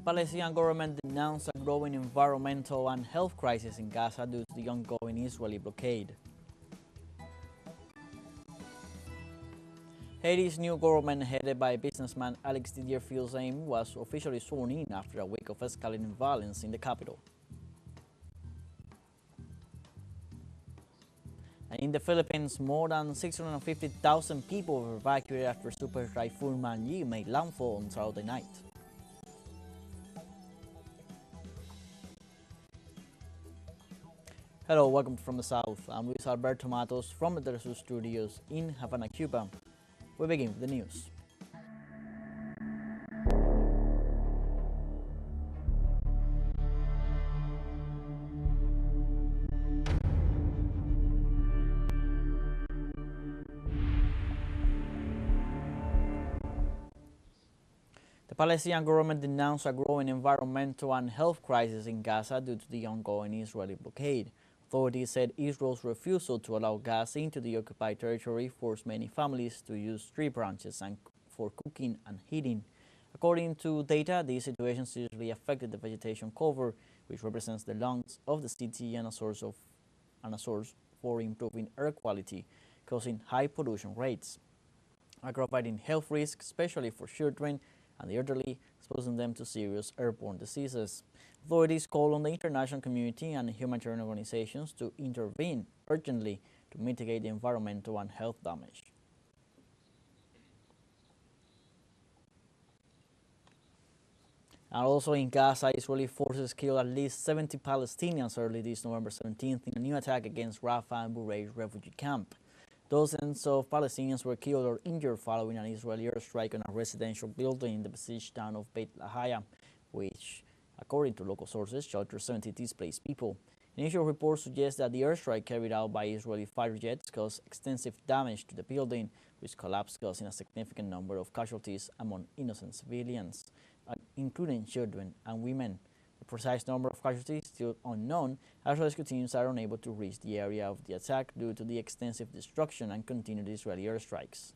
Palestinian government denounced a growing environmental and health crisis in Gaza due to the ongoing Israeli blockade. Haiti's new government, headed by businessman Didier Fils-Aime, was officially sworn in after a week of escalating violence in the capital. And in the Philippines, more than 650,000 people were evacuated after Super Typhoon Man-Yi made landfall on Saturday night. Hello, welcome from the South. I'm Luis Alberto Matos from the teleSUR studios in Havana, Cuba. We begin with the news. The Palestinian government denounced a growing environmental and health crisis in Gaza due to the ongoing Israeli blockade. Authorities said Israel's refusal to allow gas into the occupied territory forced many families to use tree branches for cooking and heating. According to data, these situations seriously affected the vegetation cover, which represents the lungs of the city and a source for improving air quality, causing high pollution rates, aggravating health risks, especially for children and the elderly, exposing them to serious airborne diseases. Authorities call on the international community and humanitarian organizations to intervene urgently to mitigate the environmental and health damage. And also in Gaza, Israeli forces killed at least 70 Palestinians early this November 17th in a new attack against Rafah and Bureij refugee camp. Dozens of Palestinians were killed or injured following an Israeli airstrike on a residential building in the besieged town of Beit Lahaya, which, according to local sources, sheltered 70 displaced people. Initial reports suggest that the airstrike carried out by Israeli fighter jets caused extensive damage to the building, which collapsed, causing a significant number of casualties among innocent civilians, including children and women. The precise number of casualties is still unknown, as rescue teams are unable to reach the area of the attack due to the extensive destruction and continued Israeli airstrikes.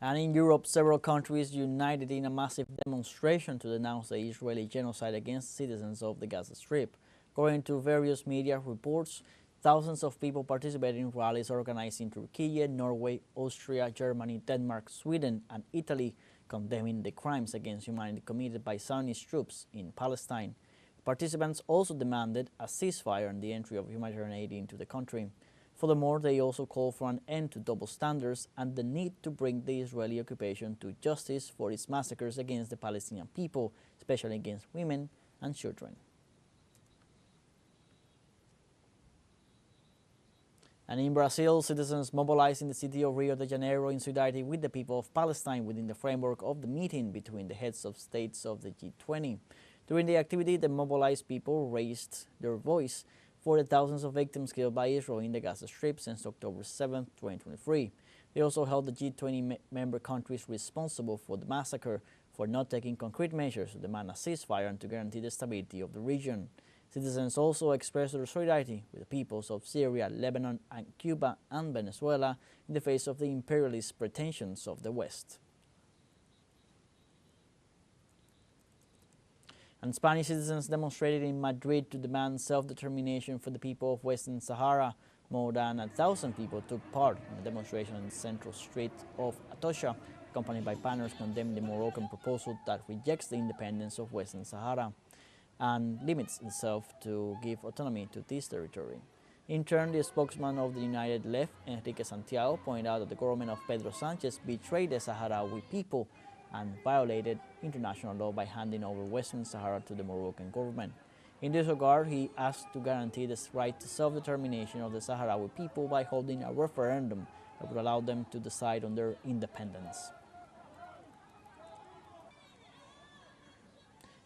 And in Europe, several countries united in a massive demonstration to denounce the Israeli genocide against citizens of the Gaza Strip. According to various media reports, thousands of people participated in rallies organized in Turkey, Norway, Austria, Germany, Denmark, Sweden, and Italy, condemning the crimes against humanity committed by Zionist troops in Palestine. Participants also demanded a ceasefire and the entry of humanitarian aid into the country. Furthermore, they also called for an end to double standards and the need to bring the Israeli occupation to justice for its massacres against the Palestinian people, especially against women and children. And in Brazil, citizens mobilized in the city of Rio de Janeiro in solidarity with the people of Palestine within the framework of the meeting between the heads of states of the G20. During the activity, the mobilized people raised their voice for the thousands of victims killed by Israel in the Gaza Strip since October 7, 2023. They also held the G20 member countries responsible for the massacre for not taking concrete measures to demand a ceasefire and to guarantee the stability of the region. Citizens also expressed their solidarity with the peoples of Syria, Lebanon, and Cuba and Venezuela in the face of the imperialist pretensions of the West. And Spanish citizens demonstrated in Madrid to demand self-determination for the people of Western Sahara. More than 1,000 people took part in a demonstration on the central street of Atocha, accompanied by banners condemning the Moroccan proposal that rejects the independence of Western Sahara and limits itself to give autonomy to this territory. In turn, the spokesman of the United Left, Enrique Santiago, pointed out that the government of Pedro Sanchez betrayed the Sahrawi people and violated international law by handing over Western Sahara to the Moroccan government. In this regard, he asked to guarantee the right to self-determination of the Sahrawi people by holding a referendum that would allow them to decide on their independence.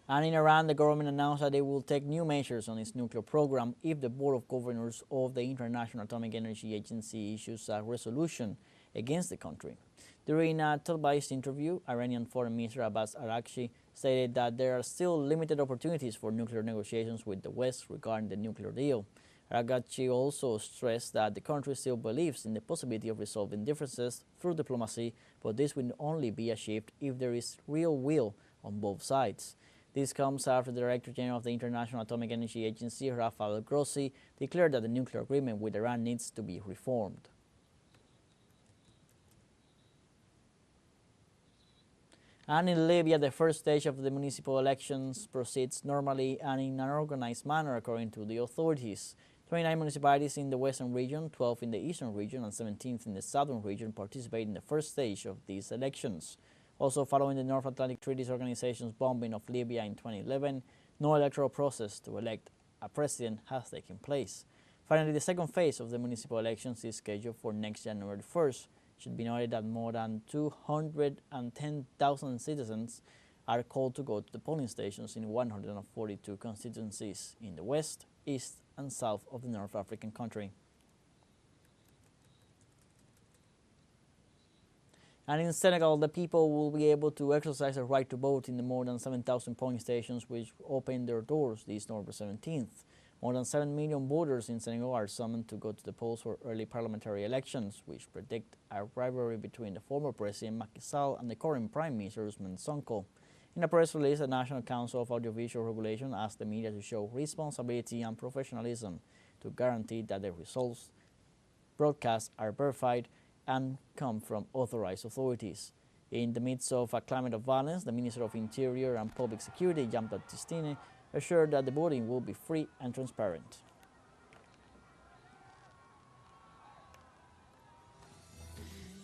And in Iran, the government announced that they will take new measures on its nuclear program if the Board of Governors of the International Atomic Energy Agency issues a resolution against the country. During a televised interview, Iranian Foreign Minister Abbas Araghchi stated that there are still limited opportunities for nuclear negotiations with the West regarding the nuclear deal. Aragachi also stressed that the country still believes in the possibility of resolving differences through diplomacy, but this will only be achieved if there is real will on both sides. This comes after the Director General of the International Atomic Energy Agency, Rafael Grossi, declared that the nuclear agreement with Iran needs to be reformed. And in Libya, the first stage of the municipal elections proceeds normally and in an organized manner according to the authorities. 29 municipalities in the western region, 12 in the eastern region, and 17 in the southern region participate in the first stage of these elections. Also, following the North Atlantic Treaty Organization's bombing of Libya in 2011, no electoral process to elect a president has taken place. Finally, the second phase of the municipal elections is scheduled for next January 1st. It should be noted that more than 210,000 citizens are called to go to the polling stations in 142 constituencies in the west, east, and south of the North African country. And in Senegal, the people will be able to exercise their right to vote in the more than 7,000 polling stations which open their doors this November 17th. More than 7 million voters in Senegal are summoned to go to the polls for early parliamentary elections, which predict a rivalry between the former President Macky Sall and the current Prime Minister Ousmane Sonko. In a press release, the National Council of Audiovisual Regulation asked the media to show responsibility and professionalism to guarantee that the results broadcasts are verified and come from authorized authorities. In the midst of a climate of violence, the Minister of Interior and Public Security, Jean-Baptiste, assured that the voting will be free and transparent.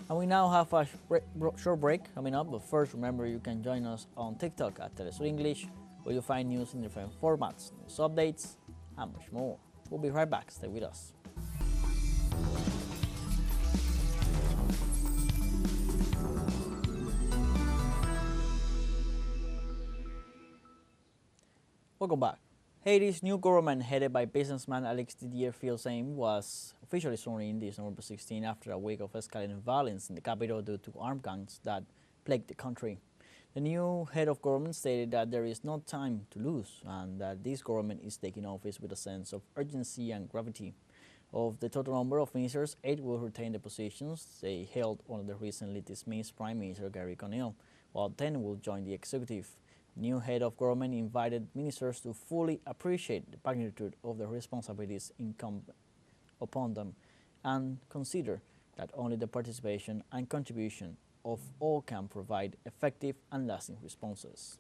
And we now have a short break coming up, but first remember you can join us on TikTok at teleSUR English, where you'll find news in different formats, news updates, and much more. We'll be right back. Stay with us. Welcome back. Haiti's new government, headed by businessman Didier Fils-Aime, was officially sworn in this November 16 after a week of escalating violence in the capital due to armed gangs that plagued the country. The new head of government stated that there is no time to lose and that this government is taking office with a sense of urgency and gravity. Of the total number of ministers, 8 will retain the positions they held under the recently dismissed Prime Minister Gary Conille, while 10 will join the executive. The new head of government invited ministers to fully appreciate the magnitude of the responsibilities incumbent upon them and consider that only the participation and contribution of all can provide effective and lasting responses.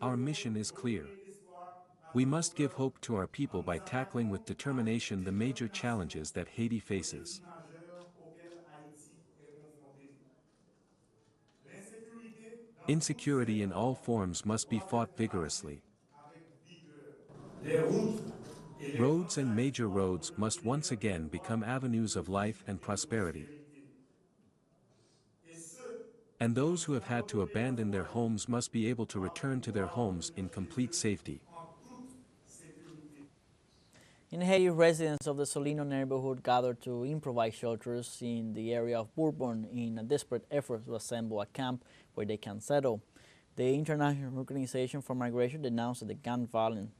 Our mission is clear. We must give hope to our people by tackling with determination the major challenges that Haiti faces. Insecurity in all forms must be fought vigorously. Roads and major roads must once again become avenues of life and prosperity. And those who have had to abandon their homes must be able to return to their homes in complete safety. In Haiti, residents of the Solino neighborhood gathered to improvise shelters in the area of Bourbon in a desperate effort to assemble a camp where they can settle. The International Organization for Migration denounced that the gang violence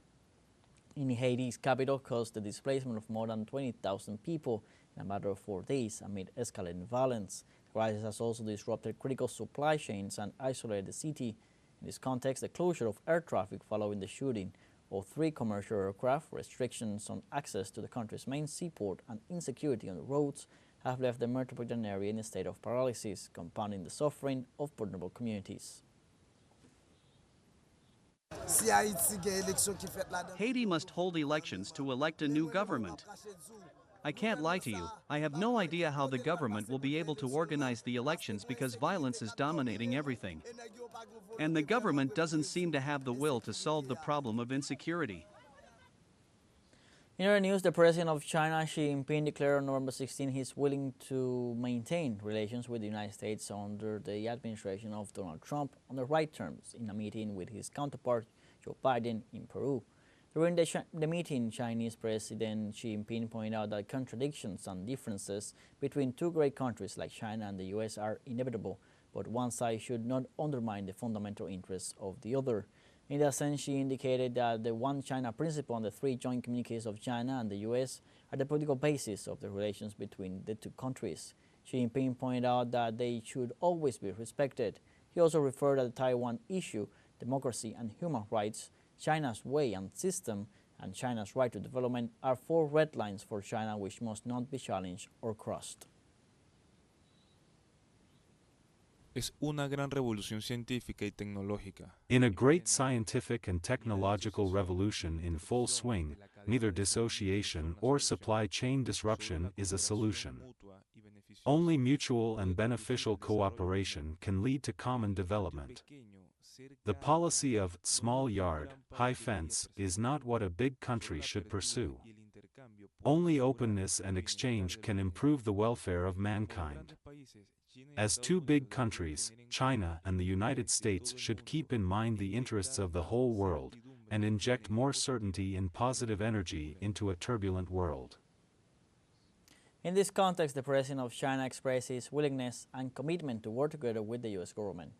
in Haiti's capital caused the displacement of more than 20,000 people in a matter of 4 days amid escalating violence. The crisis has also disrupted critical supply chains and isolated the city. In this context, the closure of air traffic following the shooting of 3 commercial aircraft, restrictions on access to the country's main seaport, and insecurity on the roads have left the metropolitan area in a state of paralysis, compounding the suffering of vulnerable communities. Haiti must hold elections to elect a new government. I can't lie to you, I have no idea how the government will be able to organize the elections because violence is dominating everything. And the government doesn't seem to have the will to solve the problem of insecurity. In other news, the president of China, Xi Jinping, declared on November 16 he is willing to maintain relations with the United States under the administration of Donald Trump on the right terms in a meeting with his counterpart, Joe Biden, in Peru. During the meeting, Chinese President Xi Jinping pointed out that contradictions and differences between two great countries like China and the U.S. are inevitable, but one side should not undermine the fundamental interests of the other. In that sense, she indicated that the One China principle and the three joint communiques of China and the U.S. are the political basis of the relations between the two countries. Xi Jinping pointed out that they should always be respected. He also referred to the Taiwan issue, democracy and human rights, China's way and system, and China's right to development are four red lines for China which must not be challenged or crossed. Es una gran revolución científica y tecnológica. In a great scientific and technological revolution in full swing, neither dissociation or supply chain disruption is a solution. Only mutual and beneficial cooperation can lead to common development. The policy of small yard, high fence is not what a big country should pursue. Only openness and exchange can improve the welfare of mankind. As two big countries, China and the United States should keep in mind the interests of the whole world, and inject more certainty and positive energy into a turbulent world. In this context, the President of China expressed his willingness and commitment to work together with the U.S. government.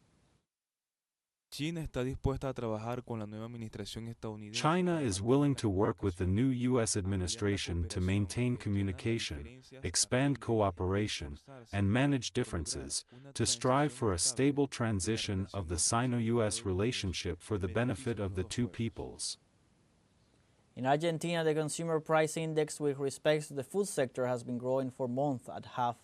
China está dispuesta a trabajar con la nueva administración estadounidense. China is willing to work with the new U.S. administration to maintain communication, expand cooperation, and manage differences, to strive for a stable transition of the Sino-U.S. relationship for the benefit of the two peoples. In Argentina, the consumer price index with respect to the food sector has been growing for months at half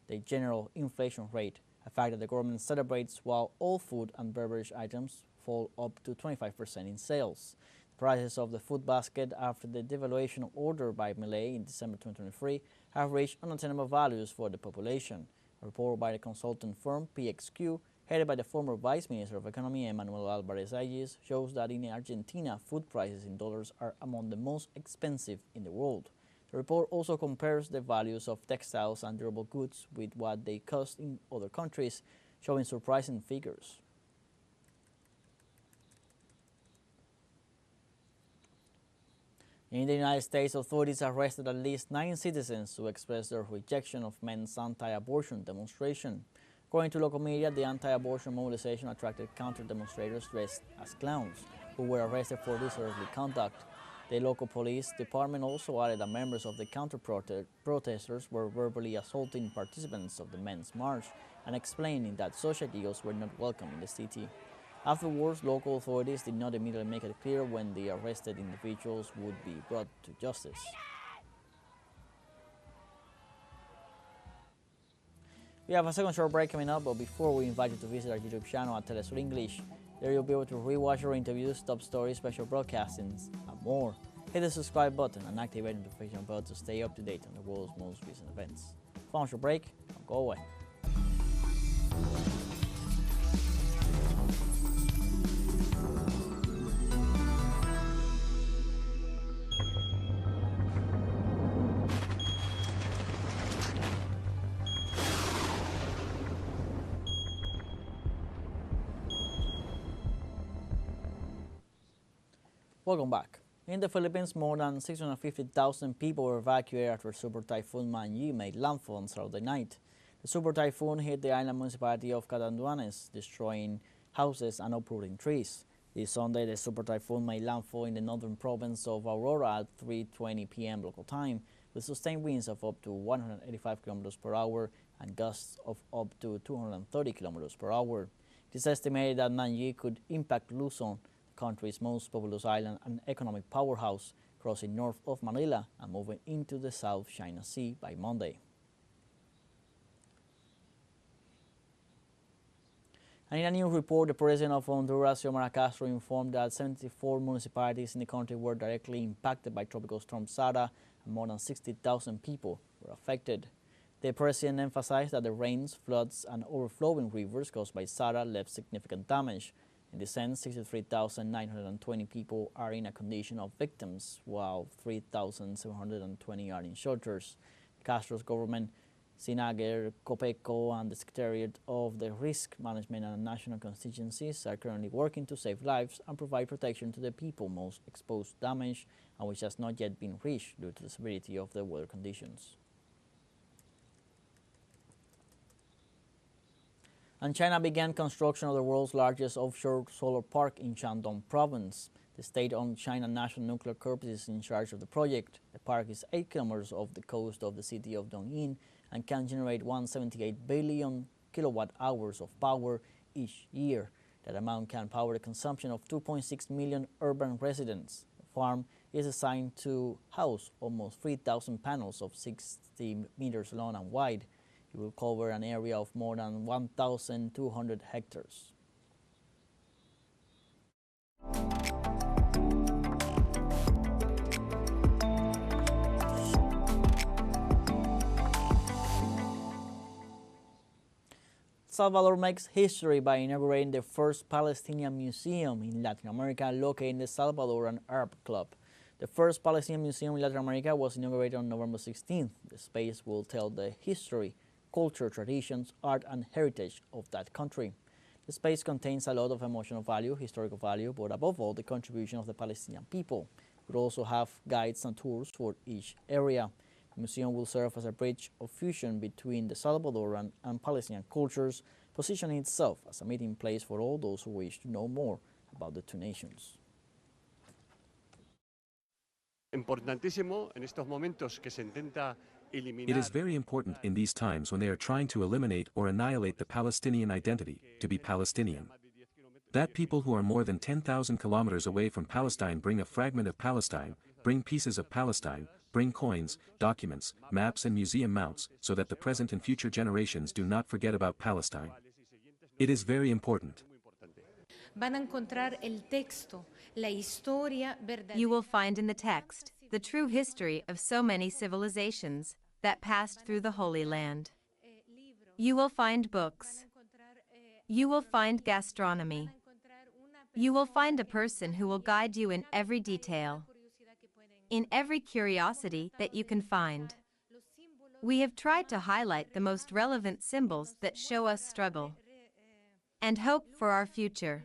the general inflation rate, a fact that the government celebrates while all food and beverage items fall up to 25% in sales. The prices of the food basket after the devaluation order by Milei in December 2023 have reached unattainable values for the population. A report by the consultant firm PXQ, headed by the former Vice Minister of Economy Emmanuel Alvarez Ayes, shows that in Argentina, food prices in dollars are among the most expensive in the world. The report also compares the values of textiles and durable goods with what they cost in other countries, showing surprising figures. In the United States, authorities arrested at least 9 citizens who expressed their rejection of men's anti-abortion demonstration. According to local media, the anti-abortion mobilization attracted counter-demonstrators dressed as clowns, who were arrested for disorderly conduct. The local police department also added that members of the counter-protesters were verbally assaulting participants of the men's march and explaining that such ideals were not welcome in the city. Afterwards, local authorities did not immediately make it clear when the arrested individuals would be brought to justice. We have a second short break coming up, but before we invite you to visit our YouTube channel at teleSUR English. There you'll be able to rewatch our interviews, top stories, special broadcastings, and more. Hit the subscribe button and activate the notification bell to stay up to date on the world's most recent events. Final short break, don't go away. Welcome back. In the Philippines, more than 650,000 people were evacuated after Super Typhoon Man-Yi made landfall on Saturday night. The Super Typhoon hit the island municipality of Catanduanes, destroying houses and uprooting trees. This Sunday, the Super Typhoon made landfall in the northern province of Aurora at 3:20 p.m. local time, with sustained winds of up to 185 km per hour and gusts of up to 230 km per hour. It is estimated that Man-Yi could impact Luzon, country's most populous island and economic powerhouse, crossing north of Manila and moving into the South China Sea by Monday. And in a new report, the President of Honduras, Xiomara Castro, informed that 74 municipalities in the country were directly impacted by Tropical Storm Sara, and more than 60,000 people were affected. The President emphasized that the rains, floods, and overflowing rivers caused by Sara left significant damage. In this sense, 63,920 people are in a condition of victims, while 3,720 are in shelters. Castro's government, SINAGER, COPECO, and the Secretariat of the Risk Management and National Constituencies are currently working to save lives and provide protection to the people most exposed to damage and which has not yet been reached due to the severity of the weather conditions. And China began construction of the world's largest offshore solar park in Shandong province. The state-owned China National Nuclear Corps is in charge of the project. The park is 8 kilometers off the coast of the city of Dongyin and can generate 178 billion kilowatt-hours of power each year. That amount can power the consumption of 2.6 million urban residents. The farm is designed to house almost 3,000 panels of 60 meters long and wide. It will cover an area of more than 1,200 hectares. El Salvador makes history by inaugurating the first Palestinian museum in Latin America located in the Salvadoran Arab Club. The first Palestinian museum in Latin America was inaugurated on November 16th. The space will tell the history, culture, traditions, art, and heritage of that country. The space contains a lot of emotional value, historical value, but above all, the contribution of the Palestinian people. It will also have guides and tours for each area. The museum will serve as a bridge of fusion between the Salvadoran and Palestinian cultures, positioning itself as a meeting place for all those who wish to know more about the two nations. It is very important in these times when they are trying to eliminate or annihilate the Palestinian identity, to be Palestinian. That people who are more than 10,000 kilometers away from Palestine bring a fragment of Palestine, bring pieces of Palestine, bring coins, documents, maps and museum mounts, so that the present and future generations do not forget about Palestine. It is very important. You will find in the text the true history of so many civilizations that passed through the Holy Land. You will find books. You will find gastronomy. You will find a person who will guide you in every detail, in every curiosity that you can find. We have tried to highlight the most relevant symbols that show us struggle and hope for our future,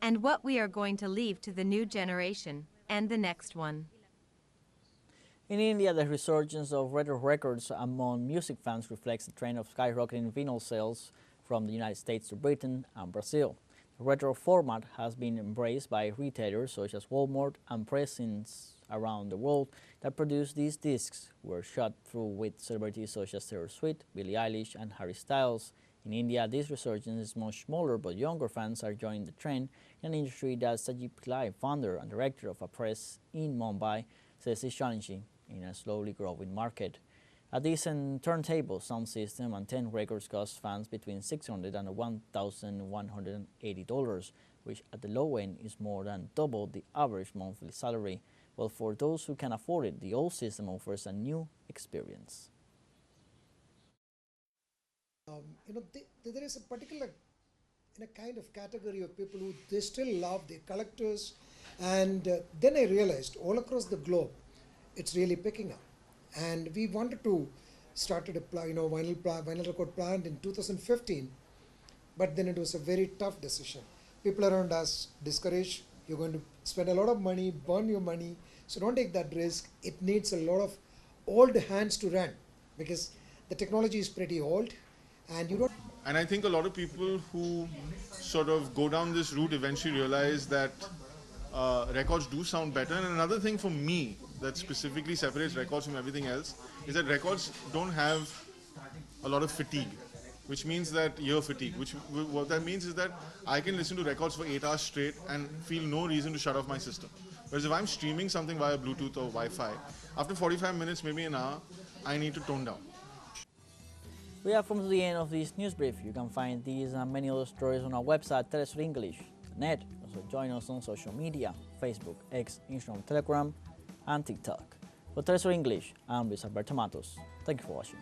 and what we are going to leave to the new generation and the next one. In India, the resurgence of retro records among music fans reflects the trend of skyrocketing vinyl sales from the United States to Britain and Brazil. The retro format has been embraced by retailers such as Walmart and pressings around the world that produce these discs were shot through with celebrities such as Taylor Swift, Billie Eilish, and Harry Styles. In India, this resurgence is much smaller, but younger fans are joining the trend in an industry that Sajid Pillai, founder and director of a press in Mumbai, says is challenging in a slowly growing market. A decent turntable, sound system, and 10 records cost fans between $600 and $1,180, which at the low end is more than double the average monthly salary. Well, for those who can afford it, the old system offers a new experience. There is a particular kind of category of people who they still love, they're collectors, and then I realized all across the globe, it's really picking up. And we wanted to start a vinyl record plant in 2015, but then it was a very tough decision. People around us discouraged, you're going to spend a lot of money, burn your money, so don't take that risk. It needs a lot of old hands to run because the technology is pretty old and you don't. And I think a lot of people who sort of go down this route eventually realize that records do sound better. And another thing for me that specifically separates records from everything else is that records don't have a lot of fatigue, which means that ear fatigue, what that means is that I can listen to records for 8 hours straight and feel no reason to shut off my system. Whereas if I'm streaming something via Bluetooth or Wi-Fi, after 45 minutes, maybe an hour, I need to tone down. We have come to the end of this news brief. You can find these and many other stories on our website, teleSUR.net. Also join us on social media, Facebook, X, Instagram, Telegram, and TikTok. For teleSUR English, I'm Luis Alberto Matos. Thank you for watching.